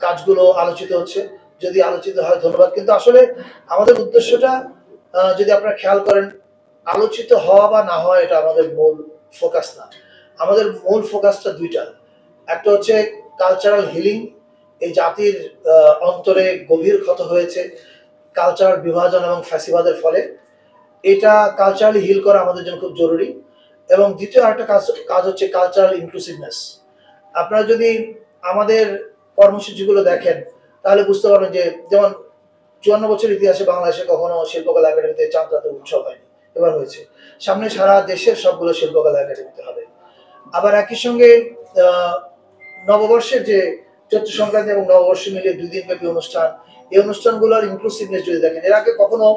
কাজগুলো আলোচিত হচ্ছে, যদি আলোচিত হয় ধন্যবাদ। কিন্তু আসলে আমাদের উদ্দেশ্যটা যদি আপনারা খেয়াল করেন, আলোচিত হওয়া বা না হওয়া এটা আমাদের মূল ফোকাস না। আমাদের মূল ফোকাসটা দুইটা। একটা হচ্ছে কালচারাল হিলিং। এই জাতির অন্তরে গভীর ক্ষত হয়েছে কালচারাল বিভাজন এবং ফ্যাসিবাদের ফলে। এটা কালচারালি হিল করা আমাদের জন্য খুব জরুরি। এবং দ্বিতীয় আরেকটা কাজ হচ্ছে কালচারাল ইনক্লুসিভনেস। আপনারা যদি আমাদের কর্মসূচিগুলো দেখেন তাহলে বুঝতে পারবেন যে যেমন ৫৪ বছর ইতিহাসে বাংলাদেশে কখনো শিল্পকলা একাডেমিতে চাঁদরাতের উৎসব হয়নি, এবার হয়েছে। সামনে সারা দেশের সবগুলো শিল্পকলা একাডেমিতে হবে। আবার একই সঙ্গে নববর্ষের যে চৈত্র সংক্রান্তি এবং নববর্ষ মিলে ২ দিন ব্যাপী অনুষ্ঠান, এই অনুষ্ঠানগুলোর ইনক্লুসিভনেস যদি দেখেন, এর আগে কখনো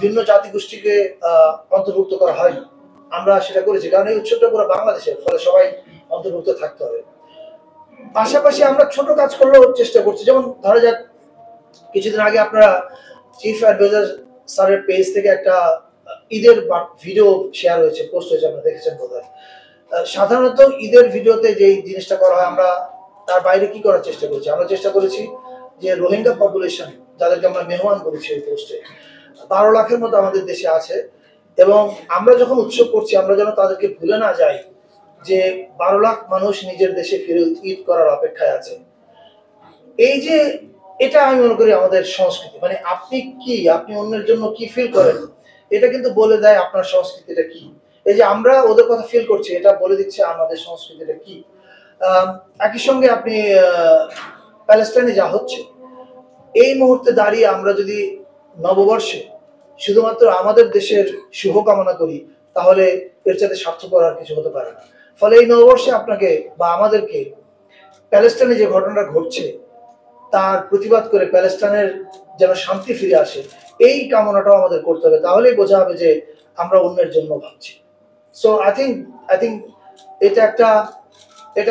ভিন্ন জাতিগোষ্ঠীকে অন্তর্ভুক্ত করা হয়নি। আমরা সেটা করেছি কারণ এই উৎসবটা পুরো বাংলাদেশের, ফলে সবাই অন্তর্ভুক্ত থাকতে হবে। পাশাপাশি আমরা ছোট কাজ করলেও চেষ্টা করছি। যেমন ধরা যাক, কিছুদিন আগে আপনারা চিফ অ্যাডভাইজার স্যারের পেজ থেকে একটা ঈদের ভিডিও শেয়ার হয়েছে, পোস্ট হয়েছে, আপনারা দেখেছেন বোধহয়। সাধারণত ঈদের ভিডিওতে যেই জিনিসটা করা হয়, আমরা তার বাইরে কি করার চেষ্টা করেছি? আমরা চেষ্টা করেছি যে রোহিঙ্গা পপুলেশন, যাদেরকে আমরা মেহমান করেছি এই পোস্টে, ১২ লাখের মতো আমাদের দেশে আছে। এবং আমরা যখন উৎসব করছি, আমরা যেন তাদেরকে ভুলে না যাই যে ১২ লাখ মানুষ নিজের দেশে ফিরে ঈদ করার অপেক্ষায় আছে। এই যে এটা আমি মনে করি আমাদের সংস্কৃতি। মানে আপনি কি, আপনি অন্যের জন্য কি ফিল করেন, এটা কিন্তু বলে দেয় আপনার সংস্কৃতিটা কি। এই যে আমরা ওদের কথা ফিল করছি, এটা বলে দিচ্ছে আমাদের সংস্কৃতিটা কি। একই সঙ্গে আপনি প্যালেস্টাইনে যা হচ্ছে, এই মুহূর্তে দাঁড়িয়ে আমরা যদি নববর্ষে শুধুমাত্র আমাদের দেশের শুভ কামনা করি, তাহলে এর চাইতে স্বার্থপর আর কিছু হতে পারে না। ফলে এই নববর্ষে আপনাকে বা আমাদেরকে প্যালেস্টাইনে যে ঘটনাটা ঘটছে তার প্রতিবাদ করে প্যালেস্টাইনের যেন শান্তি ফিরে আসে, এই কামনাটাও আমাদের করতে হবে। তাহলেই বোঝা হবে যে আমরা অন্যের জন্য ভাবছি। সো আই থিঙ্ক এটা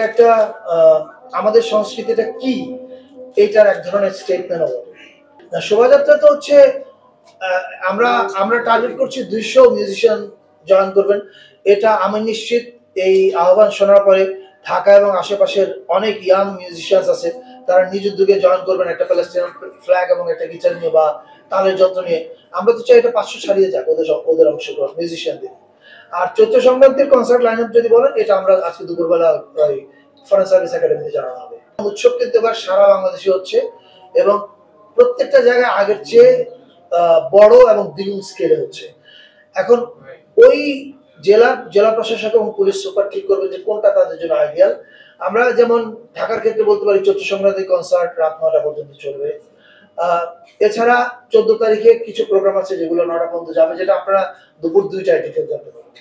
একটা আমাদের সংস্কৃতিটা কি, এইটার এক ধরনের স্টেটমেন্ট হবে। শোভাযাত্রা তো হচ্ছে আমরা টার্গেট করছি ২০০ মিউজিশিয়ান জয়েন করবেন। এটা আমি নিশ্চিত এই আহ্বান শোনার পরে ঢাকা এবং আশেপাশের অনেক ইয়াং মিউজিশিয়ানস আছে, তারা নিজ উদ্যোগে জয়েন করবেন একটা প্যালেস্টাইন ফ্ল্যাগ এবং একটা গিটার নিয়ে বা তালের যন্ত্র নিয়ে। আমরা তো চাই এটা ৫০০ ছাড়িয়ে যাক ওদের অংশগ্রহণ মিউজিশিয়ানদের। আর চৈত্র সংক্রান্তির কনসার্ট লাইন আপ যদি বলেন, এটা আমরা আজকে দুপুরবেলা ফরেন সার্ভিস একাডেমিতে জানানো হবে। উৎসব কিন্তু এবার সারা বাংলাদেশে হচ্ছে এবং প্রত্যেকটা জায়গায় আগের চেয়ে বড় এবং দ্বিগুণ স্কেলে হচ্ছে। এখন ওই জেলা প্রশাসক এবং পুলিশ সুপার ঠিক করবে যে কোনটা তাদের জন্য আইডিয়াল। আমরা যেমন ঢাকার ক্ষেত্রে বলতে পারি চৈত্র সংক্রান্তি কনসার্ট রাত ৯টা পর্যন্ত চলবে। এছাড়া ১৪ তারিখে কিছু প্রোগ্রাম আছে যেগুলো ৯টা পর্যন্ত যাবে, যেটা আপনারা দুপুর ২টায় ডিটেল জানতে পারবেন।